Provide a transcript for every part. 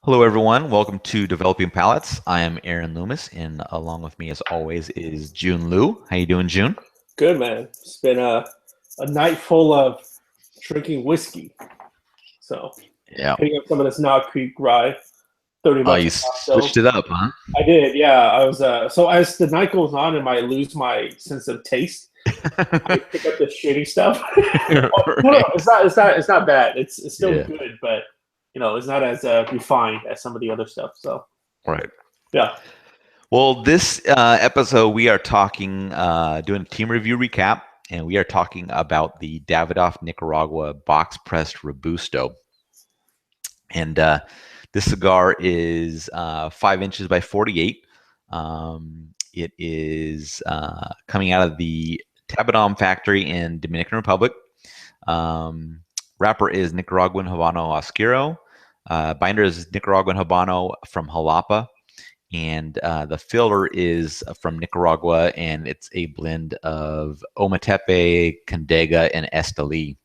Hello, everyone. Welcome to Developing Palates. I am Aaron Loomis, and along with me, as always, is Jiunn Liu. How you doing, Jiunn? Good, man. It's been a night full of drinking whiskey. So Yeah. hitting up some of this Knob Creek rye, 30 Oh, bucks you a pop. So switched it up, huh? I did, yeah. I was so as the night goes on and I lose my sense of taste, I pick up the shitty stuff. No, Right. it's not bad. It's still Yeah. good, but it's not as refined as some of the other stuff. So Right. yeah. Well, this episode, we are doing a team review recap, and we are talking about the Davidoff Nicaragua box pressed Robusto. And this cigar is 5 inches by 48. It is coming out of the Davidoff factory in Dominican Republic. Wrapper is Nicaraguan Habano Oscuro. Binder is Nicaraguan Habano from Jalapa. And the filler is from Nicaragua, and it's a blend of Ometepe, Condega, and Esteli.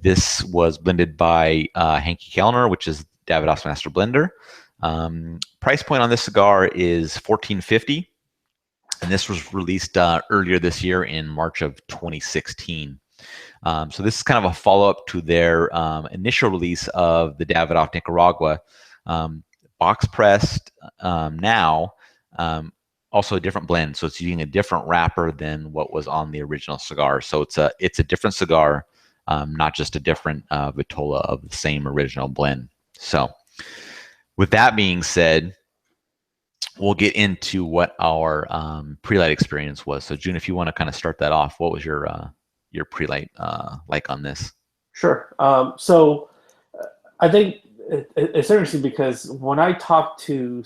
This was blended by Hanky Kellner, which is Davidoff's master blender. Price point on this cigar is $14.50, and this was released earlier this year in March of 2016. So this is kind of a follow-up to their initial release of the Davidoff Nicaragua. Box pressed now, also a different blend. So it's using a different wrapper than what was on the original cigar. So it's a different cigar, not just a different vitola of the same original blend. So with that being said, we'll get into what our pre-light experience was. So June, if you want to kind of start that off, what was your pre-light like on this? Sure. So I think it's interesting because when I talk to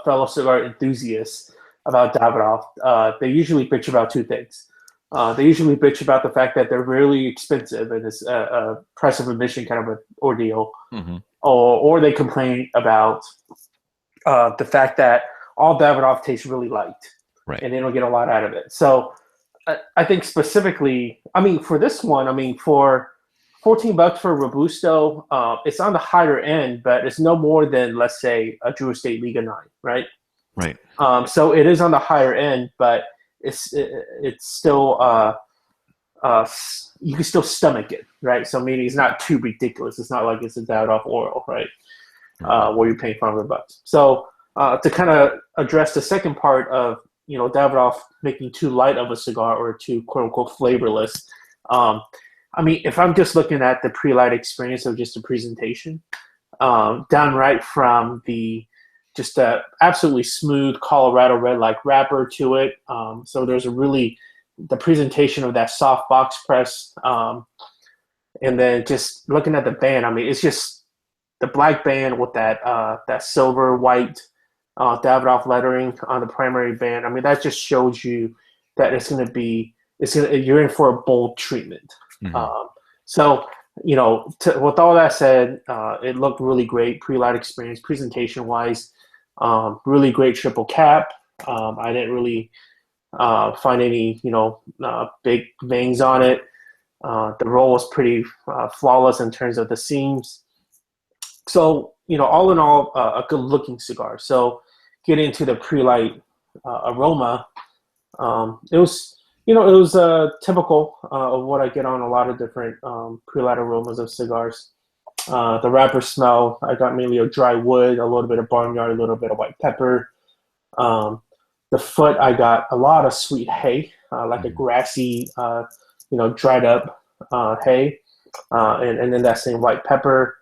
fellow cigar enthusiasts about Davidoff, they usually bitch about two things. They usually bitch about the fact that they're really expensive and it's a price of admission kind of an ordeal, Mm-hmm. or they complain about the fact that all Davidoff tastes really light Right. and they don't get a lot out of it. So I think specifically, I mean, for this one, I mean, for $14 for Robusto, it's on the higher end, but it's no more than, let's say, a Drew Estate Liga 9, right? Right. So it is on the higher end, but it's still you can still stomach it, right? So meaning it's not too ridiculous. It's not like it's a Davidoff Oral, right? Where you're paying $500. So to kind of address the second part of Davidoff making too light of a cigar or too quote unquote flavorless. I mean, if I'm just looking at the pre-light experience of just a presentation, downright from just a absolutely smooth Colorado red like wrapper to it. So there's the presentation of that soft box press, and then just looking at the band. I mean, it's just the black band with that silver white Davidoff lettering on the primary band. I mean, that just shows you that you're in for a bold treatment. Mm-hmm. So, with all that said, it looked really great, pre-light experience, presentation-wise, really great triple cap. I didn't really find any, big veins on it. The roll was pretty flawless in terms of the seams. So, all in all, a good-looking cigar. So, getting into the pre-light aroma, it was typical of what I get on a lot of different pre-light aromas of cigars. The wrapper smell, I got mainly a dry wood, a little bit of barnyard, a little bit of white pepper. The foot, I got a lot of sweet hay, like a grassy, dried up hay, and then that same white pepper.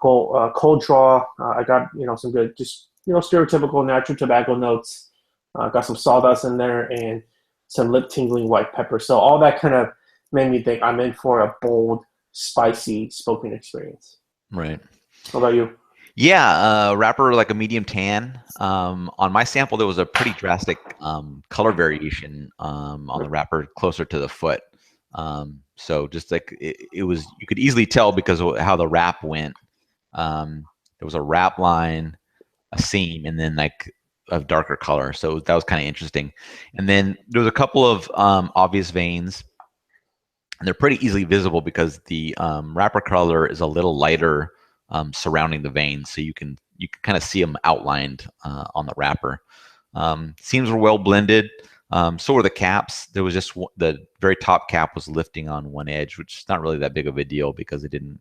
Cold draw, I got some good, just stereotypical natural tobacco notes. Got some sawdust in there and some lip tingling white pepper. So all that kind of made me think I'm in for a bold, spicy smoking experience. Right. How about you? Yeah, wrapper like a medium tan. On my sample, there was a pretty drastic color variation on the wrapper closer to the foot. So just like it was, you could easily tell because of how the wrap went. There was a wrap line, a seam, and then like a darker color. So that was kind of interesting. And then there was a couple of obvious veins, and they're pretty easily visible because the wrapper color is a little lighter surrounding the veins, so you can kind of see them outlined on the wrapper. Seams were well blended. So were the caps. There was just the very top cap was lifting on one edge, which is not really that big of a deal because it didn't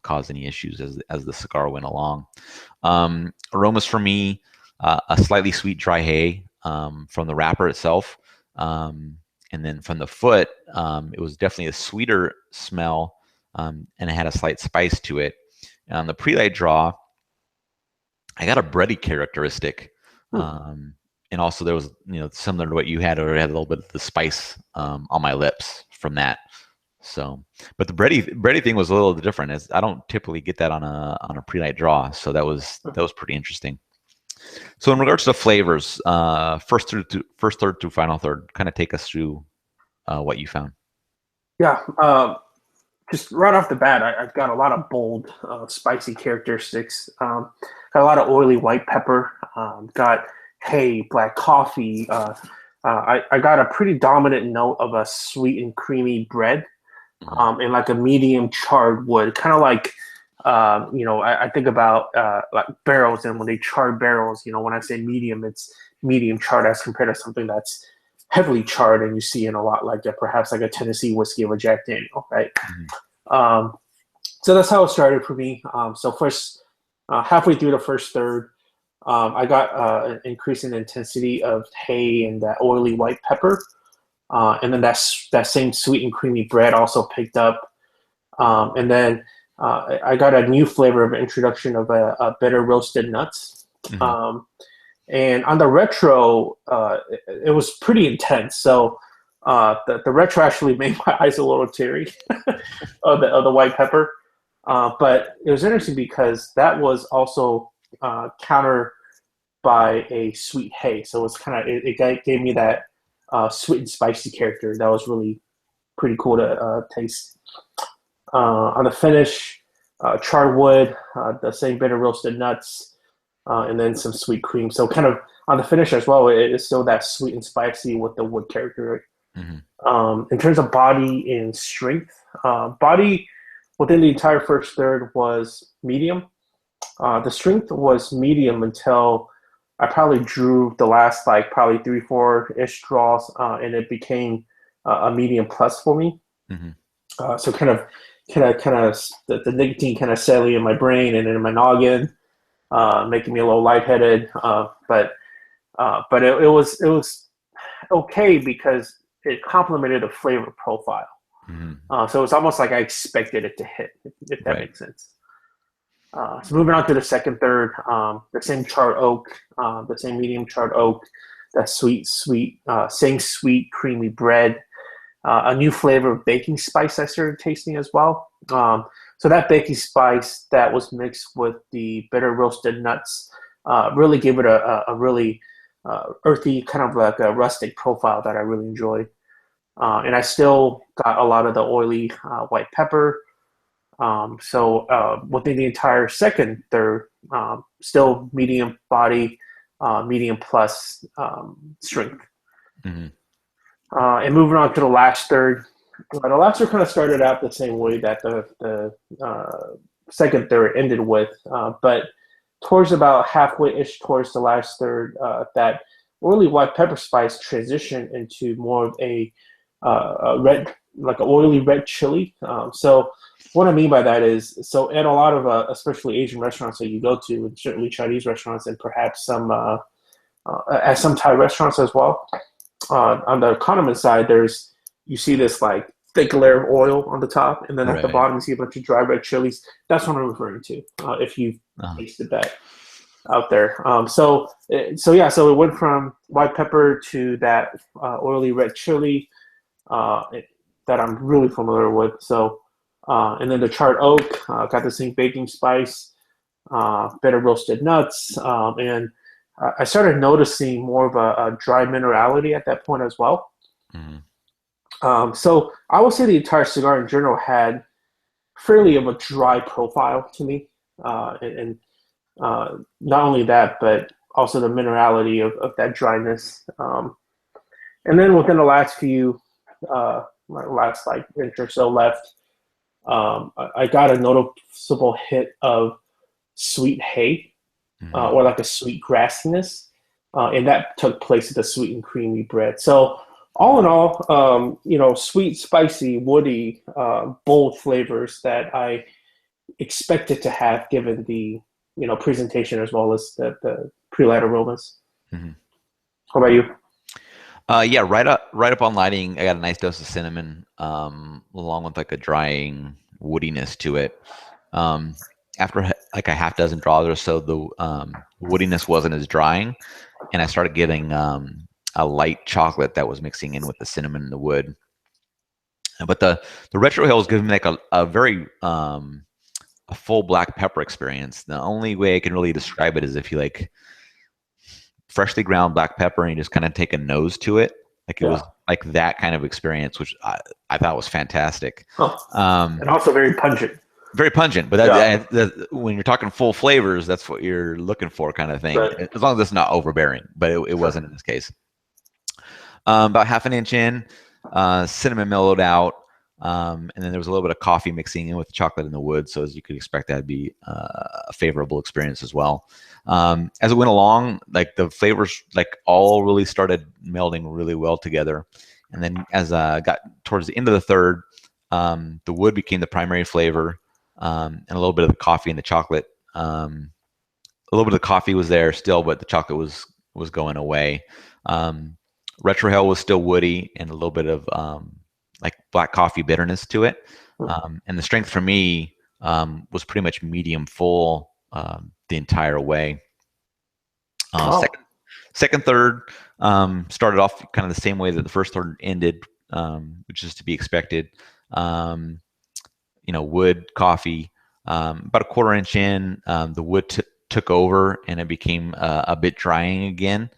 cause any issues as the cigar went along. Aromas for me, a slightly sweet dry hay from the wrapper itself. And then from the foot, it was definitely a sweeter smell, and it had a slight spice to it. On the pre-light draw, I got a bready characteristic. And also there was, similar to what you had, or it had a little bit of the spice on my lips from that. So, but the bready thing was a little different, as I don't typically get that on a pre-night draw. So that was pretty interesting. So in regards to flavors, first third to final third, kind of take us through what you found. Yeah, just right off the bat, I've got a lot of bold, spicy characteristics. Got a lot of oily white pepper. Got hay, black coffee. I got a pretty dominant note of a sweet and creamy bread, and like a medium charred wood, kind of like, I think about like barrels, and when they char barrels, when I say medium, it's medium charred as compared to something that's heavily charred, and you see in a lot like perhaps like a Tennessee whiskey or a Jack Daniel, right? So that's how it started for me. So first, halfway through the first third, I got an increase in intensity of hay and that oily white pepper. And then that same sweet and creamy bread also picked up. And then I got a new flavor of introduction of a bitter roasted nuts. And on the retro, it was pretty intense. So the retro actually made my eyes a little teary of the white pepper. But it was interesting because that was also countered by a sweet hay. So it's it gave me that sweet and spicy character that was really pretty cool to taste. On the finish, charred wood, the same bitter roasted nuts, and then some sweet cream. So kind of on the finish as well, it's still that sweet and spicy with the wood character. In terms of body and strength, body within the entire first third was medium. The strength was medium until I probably drew the last probably 3-4-ish draws, and it became a medium plus for me. So kind of the nicotine kind of settling in my brain and in my noggin, making me a little lightheaded. But it was okay because it complemented the flavor profile. So it's almost like I expected it to hit, if that makes sense. So moving on to the second third, the same charred oak, the same medium charred oak, that sweet, same sweet, creamy bread, a new flavor of baking spice I started tasting as well. So that baking spice that was mixed with the bitter roasted nuts really gave it a really earthy, kind of like a rustic profile that I really enjoyed. And I still got a lot of the oily white pepper. So within the entire second third, still medium body, medium plus strength. And moving on to the last third, the last third kind of started out the same way that the second third ended with, but towards about halfway-ish towards the last third, that oily white pepper spice transitioned into more of a red, like an oily red chili. So what I mean by that is, so at a lot of especially Asian restaurants that you go to, and certainly Chinese restaurants, and perhaps some at some Thai restaurants as well, on the condiment side, you see this like thick layer of oil on the top, and then at the bottom you see a bunch of dry red chilies. That's what I'm referring to. If you've tasted that out there, so it went from white pepper to that oily red chili that I'm really familiar with. So, and then the charred oak got the same baking spice, bitter roasted nuts, and I started noticing more of a dry minerality at that point as well. So I would say the entire cigar in general had fairly of a dry profile to me, and not only that, but also the minerality of that dryness. And then within the last few, last inch or so left, I got a noticeable hit of sweet hay Hmm. or like a sweet grassiness, and that took place at the sweet and creamy bread. So all in all, sweet, spicy, woody, bold flavors that I expected to have given the presentation as well as the pre-light aromas. Hmm. How about you? Yeah, right up on lighting, I got a nice dose of cinnamon, along with like a drying woodiness to it. Um, After like a half dozen draws or so, the woodiness wasn't as drying, and I started getting a light chocolate that was mixing in with the cinnamon and the wood. But the retro hill is giving me like a very a full black pepper experience. The only way I can really describe it is if you like freshly ground black pepper and you just kind of take a nose to it. Like it Yeah. was like that kind of experience, which I thought was fantastic. Oh, Um, and also very pungent. Very pungent, but Yeah. when you're talking full flavors, that's what you're looking for, kind of thing. Right. As long as it's not overbearing, but it Sure. wasn't in this case. About half an inch in, cinnamon mellowed out, and then there was a little bit of coffee mixing in with the chocolate and the wood. So as you could expect, that'd be a favorable experience as well. As it went along, like the flavors, like all really started melding really well together. And then as I got towards the end of the third, the wood became the primary flavor, and a little bit of the coffee and the chocolate. A little bit of the coffee was there still, but the chocolate was going away. Um, Retrohale was still woody and a little bit of like black coffee bitterness to it. And the strength for me was pretty much medium full the entire way. Uh, Oh, second, second third started off kind of the same way that the first third ended, which is to be expected. Um, Wood, coffee. About a quarter inch in, the wood took over and it became a bit drying again.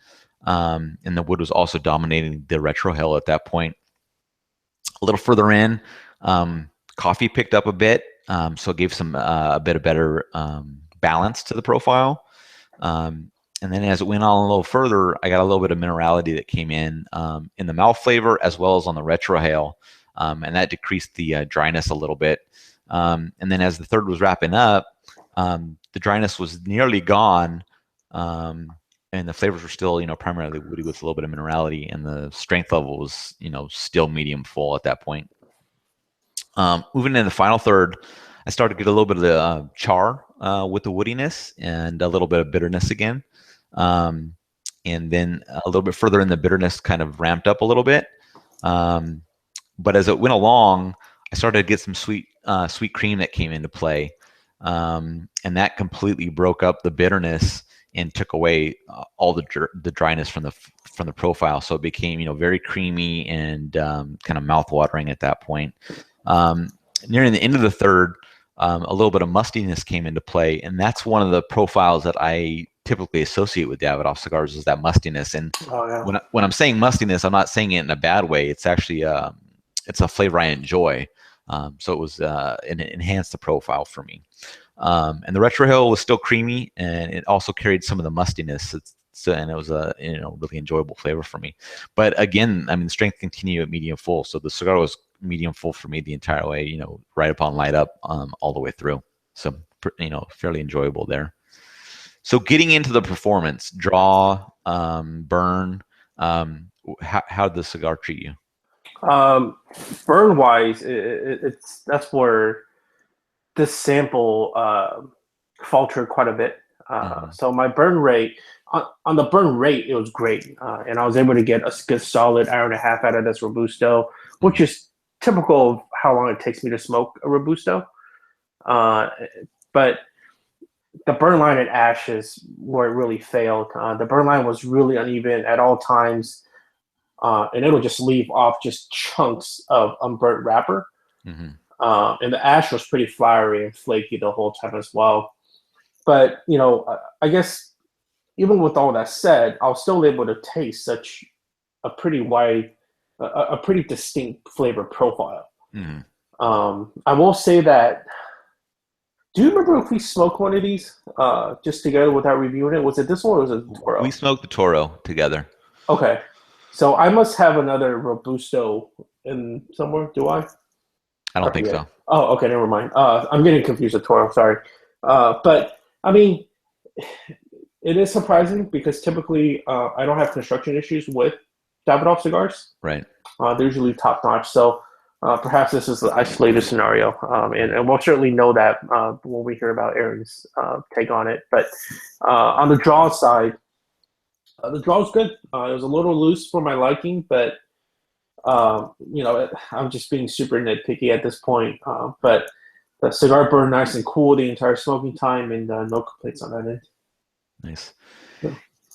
And the wood was also dominating the retrohale at that point. A little further in, coffee picked up a bit, so it gave some a bit of better balance to the profile. Um, and then as it went on a little further, I got a little bit of minerality that came in the mouth flavor as well as on the retrohale, and that decreased the dryness a little bit. And then as the third was wrapping up, the dryness was nearly gone, and the flavors were still, primarily woody with a little bit of minerality, and the strength level was, still medium full at that point. Moving into the final third, I started to get a little bit of the char with the woodiness and a little bit of bitterness again. Um, and then a little bit further in, the bitterness kind of ramped up a little bit. But as it went along, I started to get some sweet cream that came into play, and that completely broke up the bitterness and took away all the dryness from the profile. So it became, very creamy and kind of mouth watering at that point. Nearing the end of the third, a little bit of mustiness came into play, and that's one of the profiles that I typically associate with Davidoff cigars, is that mustiness. And oh yeah. when I'm saying mustiness, I'm not saying it in a bad way. It's actually it's a flavor I enjoy. So it was it enhanced the profile for me. And the retrohale was still creamy, and it also carried some of the mustiness. And it was a really enjoyable flavor for me. But again, I mean, the strength continued at medium full, so the cigar was medium full for me the entire way. Right upon light up, all the way through. So fairly enjoyable there. So getting into the performance, draw, burn. How did the cigar treat you? Burn wise, it's that's where this sample faltered quite a bit. Mm-hmm. So my burn rate on the burn rate, it was great, and I was able to get a good solid hour and a half out of this Robusto, which is typical of how long it takes me to smoke a Robusto. But the burn line at ash is where it really failed. The burn line was really uneven at all times, and it'll just leave off just chunks of unburnt wrapper. Mm-hmm. And the ash was pretty floury and flaky the whole time as well. But I guess even with all that said, I was still able to taste such a pretty a pretty distinct flavor profile. Mm-hmm. I will say that. Do you remember if we smoked one of these just together without reviewing it? Was it this one or was it We Toro? smoked the Toro together. Okay, so I must have another Robusto in somewhere. Do I? I I don't think forget. so. Oh, okay, never mind. I'm getting confused with Toro. Sorry, but I mean, it is surprising because typically I don't have construction issues with Davidoff cigars. Right. They're usually top notch. So perhaps this is an isolated scenario, and we'll certainly know that when we hear about Aaron's take on it. But on the draw side, the draw was good. It was a little loose for my liking, but I'm just being super nitpicky at this point. But the cigar burned nice and cool the entire smoking time, and no complaints on that end. Nice. Yeah.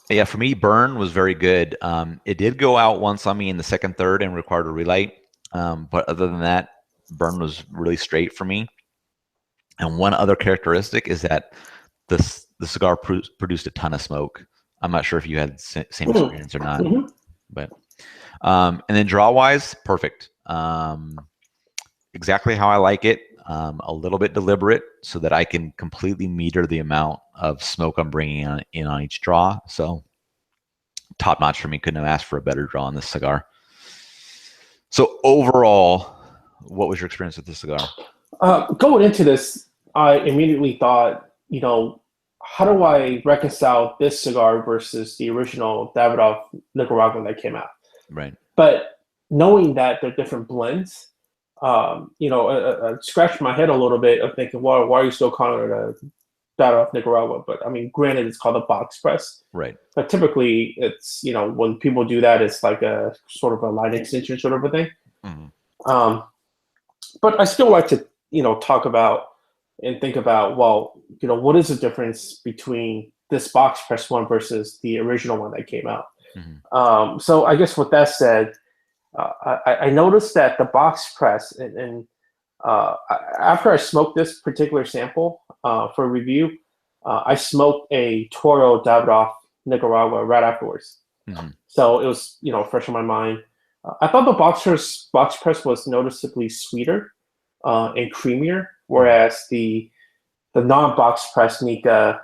Yeah, for me, burn was very good. It did go out once on me in the second, third, and required a relight. But other than that, burn was really straight for me. And one other characteristic is that the cigar produced a ton of smoke. I'm not sure if you had the same experience or not, Mm-hmm. but and then draw wise, perfect. Exactly how I like it. A little bit deliberate so that I can completely meter the amount of smoke I'm bringing in on each draw. So top notch for me. Couldn't have asked for a better draw on this cigar. So overall, what was your experience with this cigar? Going into this, I immediately thought, how do I reconcile this cigar versus the original Davidoff Nicaragua that came out? Right. But knowing that they're different blends, I scratched my head a little bit of thinking, well, why are you still calling it a Davidoff Nicaragua? But I mean, granted, it's called a box press. Right. But typically, it's, when people do that, it's like a sort of a line extension sort of a thing. Mm-hmm. But I still like to, talk about and think about, well, what is the difference between this box press one versus the original one that came out? Mm-hmm. So I guess with that said, I noticed that the box press, and after I smoked this particular sample for review, I smoked a Toro Davidoff Nicaragua right afterwards. Mm-hmm. So it was, fresh in my mind. I thought the box press was noticeably sweeter and creamier, whereas the non-box press Nika,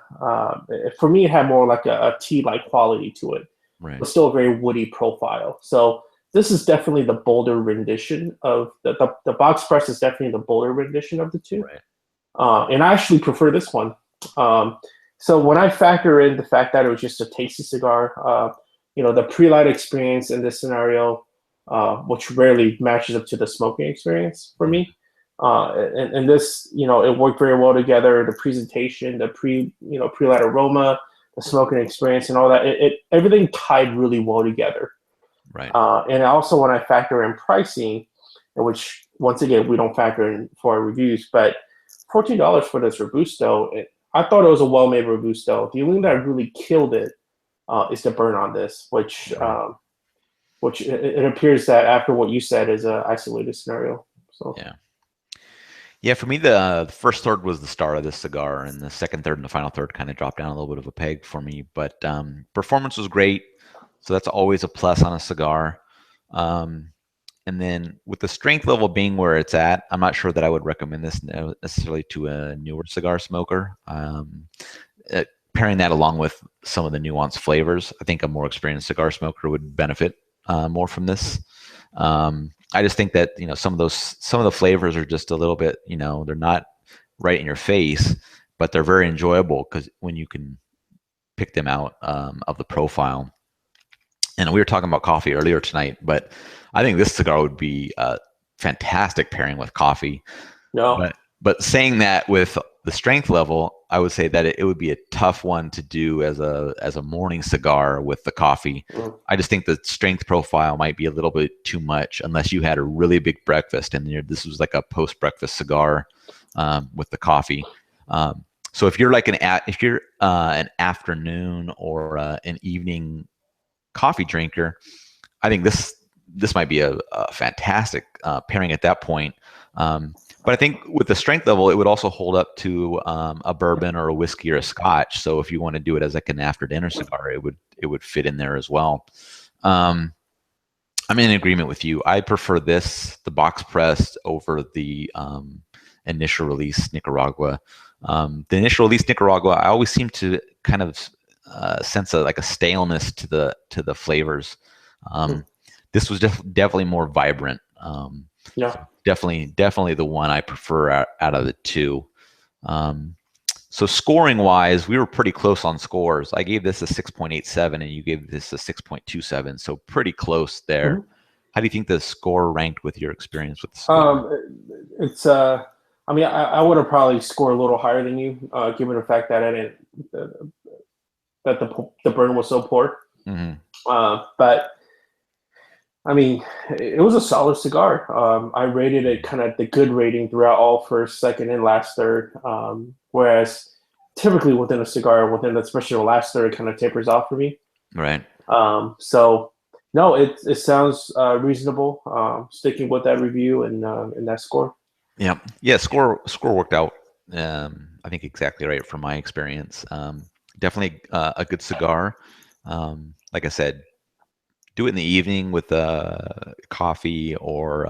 for me, it had more like a tea-like quality to it. Right. But still a very woody profile. So this is definitely the bolder rendition of the box press is definitely the bolder rendition of the two. Right. And I actually prefer this one. So when I factor in the fact that it was just a tasty cigar, the pre-light experience in this scenario, which rarely matches up to the smoking experience for me. And this, it worked very well together. The presentation, the pre-light aroma, the smoking experience, and all that, everything tied really well together. Right. And also when I factor in pricing, which once again we don't factor in for our reviews, but $14 for this Robusto, I thought it was a well-made Robusto. The only thing that really killed it is the burn on this, which it appears that after what you said is an isolated scenario. So yeah, for me the first third was the star of this cigar, and the second third and the final third kind of dropped down a little bit of a peg for me. But performance was great, so that's always a plus on a cigar. And then with the strength level being where it's at, I'm not sure that I would recommend this necessarily to a newer cigar smoker. Pairing that along with some of the nuanced flavors, I think a more experienced cigar smoker would benefit more from this. I just think that some of the flavors are just a little bit, they're not right in your face, but they're very enjoyable because when you can pick them out of the profile. And we were talking about coffee earlier tonight, but I think this cigar would be a fantastic pairing with coffee. no, But saying that with the strength level, I would say that it would be a tough one to do as a morning cigar with the coffee. I just think the strength profile might be a little bit too much unless you had a really big breakfast and this was like a post-breakfast cigar with the coffee. So if you're like an afternoon or an evening coffee drinker, I think this might be a fantastic pairing at that point. But I think with the strength level, it would also hold up to a bourbon or a whiskey or a scotch. So if you want to do it as like an after dinner cigar, it would fit in there as well. I'm in agreement with you. I prefer the box pressed over the initial release Nicaragua. The initial release Nicaragua, I always seem to kind of sense like a staleness to the flavors. This was definitely more vibrant. yeah. So definitely the one I prefer out of the two. So scoring wise, we were pretty close on scores. I gave this a 6.87 and you gave this a 6.27. So pretty close there. Mhm. How do you think the score ranked with your experience with the cigar? It's I mean, I would have probably scored a little higher than you, given the fact that I didn't that the burn was so poor. Hmm. But I mean, it was a solid cigar. I rated it kind of the good rating throughout all first, second, and last third. Whereas typically within a cigar, within especially the last third, it kind of tapers off for me. Right. So no, it sounds reasonable. Sticking with that review and that score. Yeah. Yeah. Score worked out. I think exactly right from my experience. Definitely a good cigar. Like I said, do it in the evening with coffee or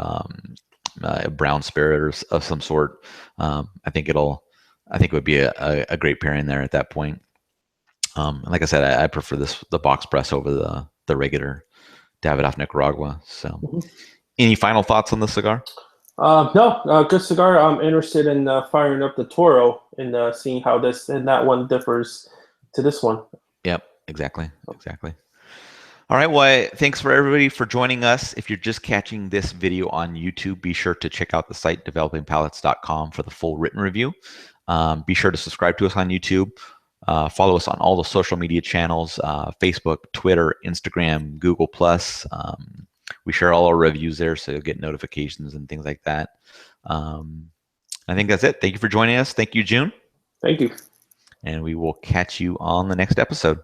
a brown spirit of some sort. I think it would be a great pairing there at that point. And like I said, I prefer the box press over the regular Davidoff Nicaragua. So, Mhm. any final thoughts on the cigar? No, good cigar. I'm interested in firing up the Toro and seeing how this and that one differs to this one. Yep, exactly. All right, well, thanks for everybody for joining us. If you're just catching this video on YouTube, be sure to check out the site developingpalates.com for the full written review. Be sure to subscribe to us on YouTube. Follow us on all the social media channels, Facebook, Twitter, Instagram, Google+. We share all our reviews there, so you'll get notifications and things like that. I think that's it. Thank you for joining us. Thank you, Jiunn. Thank you. And we will catch you on the next episode.